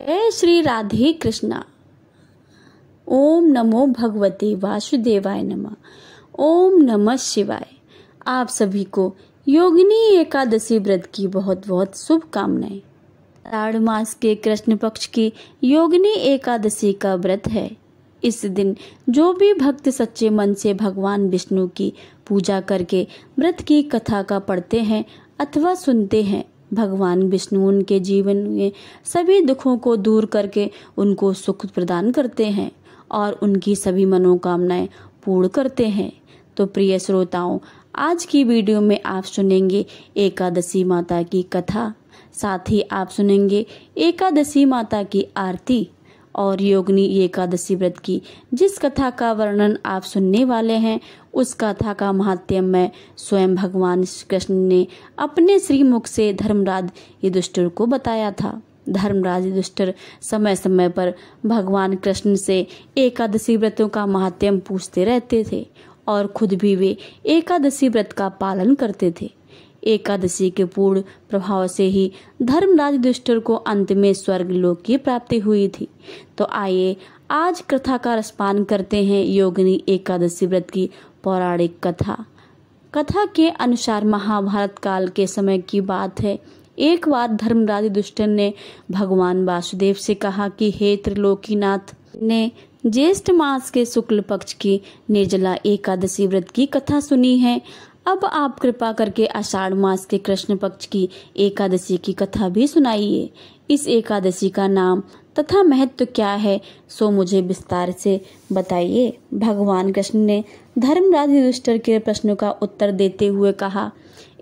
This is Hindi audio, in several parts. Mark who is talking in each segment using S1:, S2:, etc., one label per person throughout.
S1: जय श्री राधे कृष्णा। ओम नमो भगवते वासुदेवाय नमः। ओम नमः शिवाय। आप सभी को योगिनी एकादशी व्रत की बहुत बहुत शुभकामनाएं। आषाढ़ मास के कृष्ण पक्ष की योगिनी एकादशी का व्रत है। इस दिन जो भी भक्त सच्चे मन से भगवान विष्णु की पूजा करके व्रत की कथा का पढ़ते हैं अथवा सुनते हैं, भगवान विष्णु उनके जीवन में सभी दुखों को दूर करके उनको सुख प्रदान करते हैं और उनकी सभी मनोकामनाएं पूर्ण करते हैं। तो प्रिय श्रोताओं, आज की वीडियो में आप सुनेंगे एकादशी माता की कथा, साथ ही आप सुनेंगे एकादशी माता की आरती और योगिनी एकादशी व्रत की जिस कथा का वर्णन आप सुनने वाले हैं उस कथा का महात्म्य मैं स्वयं भगवान श्री कृष्ण ने अपने श्रीमुख से धर्मराज युधिष्ठिर को बताया था। धर्मराज युधिष्ठिर समय समय पर भगवान कृष्ण से एकादशी व्रतों का महात्म्य पूछते रहते थे और खुद भी वे एकादशी व्रत का पालन करते थे। एकादशी के पूर्ण प्रभाव से ही धर्मराज युधिष्ठिर को अंत में स्वर्ग लोक की प्राप्ति हुई थी। तो आइए आज कथा का रसपान करते हैं योगिनी एकादशी व्रत की पौराणिक कथा। कथा के अनुसार महाभारत काल के समय की बात है। एक बार धर्मराज युधिष्ठिर ने भगवान वासुदेव से कहा कि हे त्रिलोकीनाथ, ने ज्येष्ठ मास के शुक्ल पक्ष की निर्जला एकादशी व्रत की कथा सुनी है। अब आप कृपा करके आषाढ़ मास के कृष्ण पक्ष की एकादशी की कथा भी सुनाइए। इस एकादशी का नाम तथा महत्व क्या है सो मुझे विस्तार से बताइए। भगवान कृष्ण ने धर्मराज युधिष्ठिर के प्रश्नों का उत्तर देते हुए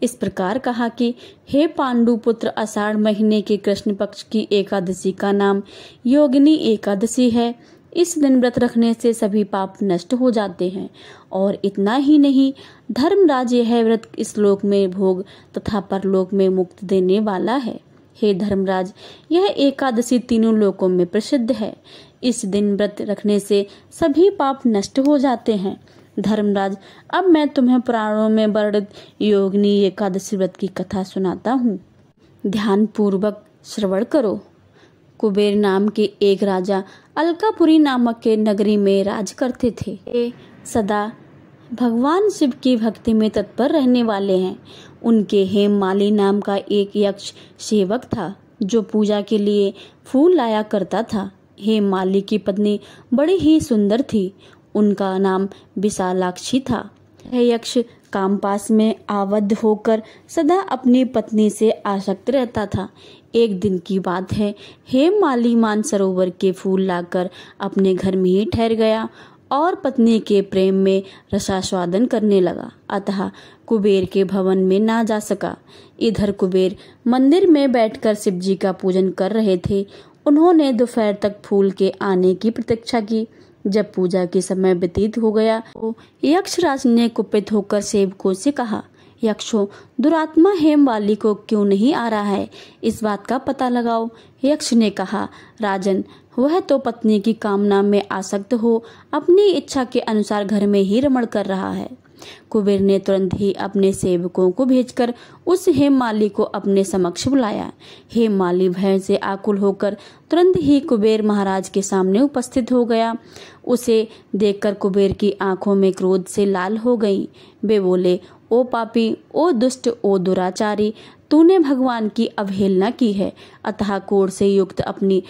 S1: इस प्रकार कहा कि हे पांडु पुत्र, आषाढ़ महीने के कृष्ण पक्ष की एकादशी का नाम योगिनी एकादशी है। इस दिन व्रत रखने से सभी पाप नष्ट हो जाते हैं और इतना ही नहीं, धर्मराज यह व्रत इस लोक में भोग तथा परलोक में मुक्ति देने वाला है। हे धर्मराज, यह एकादशी तीनों लोकों में प्रसिद्ध है। इस दिन व्रत रखने से सभी पाप नष्ट हो जाते हैं। धर्मराज, अब मैं तुम्हें पुराणों में वर्णित योगिनी एकादशी व्रत की कथा सुनाता हूँ। ध्यान पूर्वक श्रवण करो। कुबेर नाम के एक राजा अलकापुरी नामक के नगरी में राज करते थे। वे सदा भगवान शिव की भक्ति में तत्पर रहने वाले हैं। उनके हेममाली नाम का एक यक्ष सेवक था जो पूजा के लिए फूल लाया करता था। हेममाली की पत्नी बड़ी ही सुंदर थी। उनका नाम विशालाक्षी था। यह यक्ष कामपास में आबद्ध होकर सदा अपनी पत्नी से आसक्त रहता था। एक दिन की बात है, हेममाली मानसरोवर के फूल लाकर अपने घर में ही ठहर गया और पत्नी के प्रेम में रसास्वादन करने लगा, अतः कुबेर के भवन में ना जा सका। इधर कुबेर मंदिर में बैठकर शिवजी का पूजन कर रहे थे। उन्होंने दोपहर तक फूल के आने की प्रतीक्षा की। जब पूजा के समय व्यतीत हो गया तो यक्षराज ने कुपित होकर सेवकों से कहा, यक्षों, दुरात्मा हेममाली को क्यों नहीं आ रहा है, इस बात का पता लगाओ। यक्ष ने कहा, राजन, वह तो पत्नी की कामना में आसक्त हो अपनी इच्छा के अनुसार घर में ही रमण कर रहा है। कुबेर ने तुरंत ही अपने सेवकों को भेजकर उस हेममाली को अपने समक्ष बुलाया। हेममाली भय से आकुल होकर तुरंत ही कुबेर महाराज के सामने उपस्थित हो गया। उसे देखकर कुबेर की आंखों में क्रोध से लाल हो गई। वे बोले, ओ पापी, ओ दुष्ट, ओ दुराचारी, तूने भगवान की अवहेलना की है, अतः कोढ़ से युक्त अपनी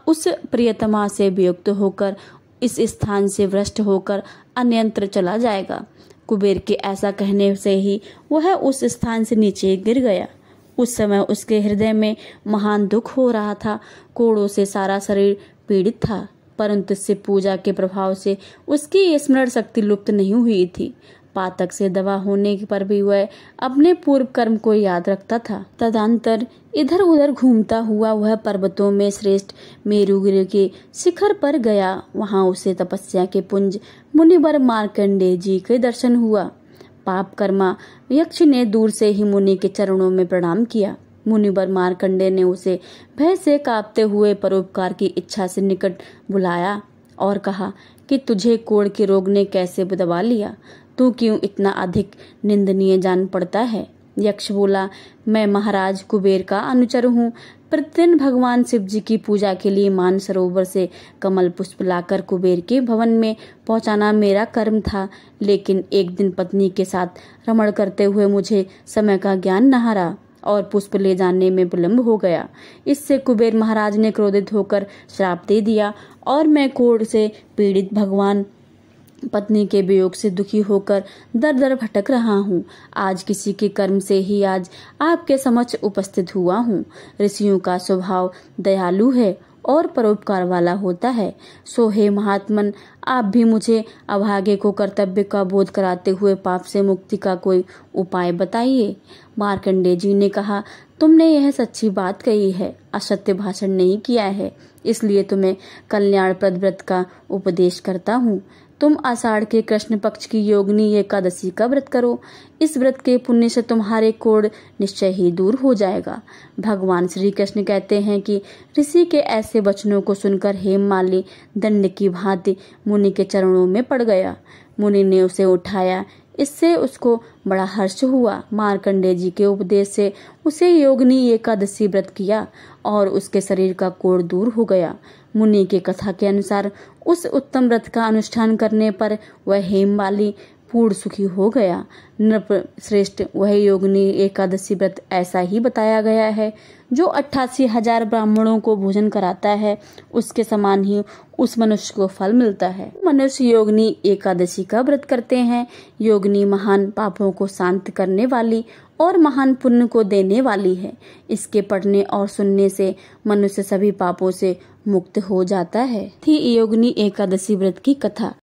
S1: उस प्रियतमा से वियुक्त होकर इस स्थान से भ्रष्ट होकर अन्यत्र चला जाएगा। कुबेर के ऐसा कहने से ही वह उस स्थान से नीचे गिर गया। उस समय उसके हृदय में महान दुख हो रहा था। कोड़ों से सारा शरीर पीड़ित था, परंतु शिव पूजा के प्रभाव से उसकी स्मरण शक्ति लुप्त नहीं हुई थी। पातक से दवा होने पर भी वह अपने पूर्व कर्म को याद रखता था। तदंतर इधर उधर घूमता हुआ वह पर्वतों में श्रेष्ठ मेरुगिरि के शिखर पर गया। वहां उसे तपस्या के पुंज मुनिवर मार्कंडेय जी के दर्शन हुआ। पाप कर्मा यक्ष ने दूर से ही मुनि के चरणों में प्रणाम किया। मुनिवर मार्कंडेय ने उसे भय से कांपते हुए परोपकार की इच्छा से निकट बुलाया और कहा कि तुझे कोढ़ के रोग ने कैसे दबा लिया, तू क्यों इतना अधिक निंदनीय जान पड़ता है। यक्ष बोला, मैं महाराज कुबेर का अनुचर हूँ। प्रतिदिन भगवान शिव जी की पूजा के लिए मानसरोवर से कमल पुष्प लाकर कुबेर के भवन में पहुंचाना मेरा कर्म था। लेकिन एक दिन पत्नी के साथ रमण करते हुए मुझे समय का ज्ञान न रहा और पुष्प ले जाने में विलम्ब हो गया। इससे कुबेर महाराज ने क्रोधित होकर श्राप दे दिया और मैं कोढ़ से पीड़ित भगवान पत्नी के वियोग से दुखी होकर दर दर भटक रहा हूँ। आज किसी के कर्म से ही आज आपके समक्ष उपस्थित हुआ हूँ। ऋषियों का स्वभाव दयालु है और परोपकार वाला होता है। सो हे महात्मन, आप भी मुझे अभागे को कर्तव्य का बोध कराते हुए पाप से मुक्ति का कोई उपाय बताइए। मार्कंडेय जी ने कहा, तुमने यह सच्ची बात कही है, असत्य भाषण नहीं किया है, इसलिए तुम्हें कल्याणप्रद व्रत का उपदेश करता हूँ। तुम आषाढ़ के कृष्ण पक्ष की योगिनी एकादशी का व्रत करो। इस व्रत के पुण्य से तुम्हारे कोढ़ निश्चय ही दूर हो जाएगा। भगवान श्री कृष्ण कहते हैं कि ऋषि के ऐसे वचनों को सुनकर हेममाली दंड की भांति मुनि के चरणों में पड़ गया। मुनि ने उसे उठाया, इससे उसको बड़ा हर्ष हुआ। मार्कंडेय जी के उपदेश से उसे योगिनी एकादशी व्रत किया और उसके शरीर का कोढ़ दूर हो गया। मुनि के कथा के अनुसार उस उत्तम व्रत का अनुष्ठान करने पर वह हेममाली पूर्ण सुखी हो गया। नृप श्रेष्ठ, वह योगिनी एकादशी व्रत ऐसा ही बताया गया है जो 88,000 ब्राह्मणों को भोजन कराता है, उसके समान ही उस मनुष्य को फल मिलता है। मनुष्य योगिनी एकादशी का व्रत करते हैं। योगिनी महान पापों को शांत करने वाली और महान पुण्य को देने वाली है। इसके पढ़ने और सुनने से मनुष्य सभी पापों से मुक्त हो जाता है। थी योगिनी एकादशी व्रत की कथा।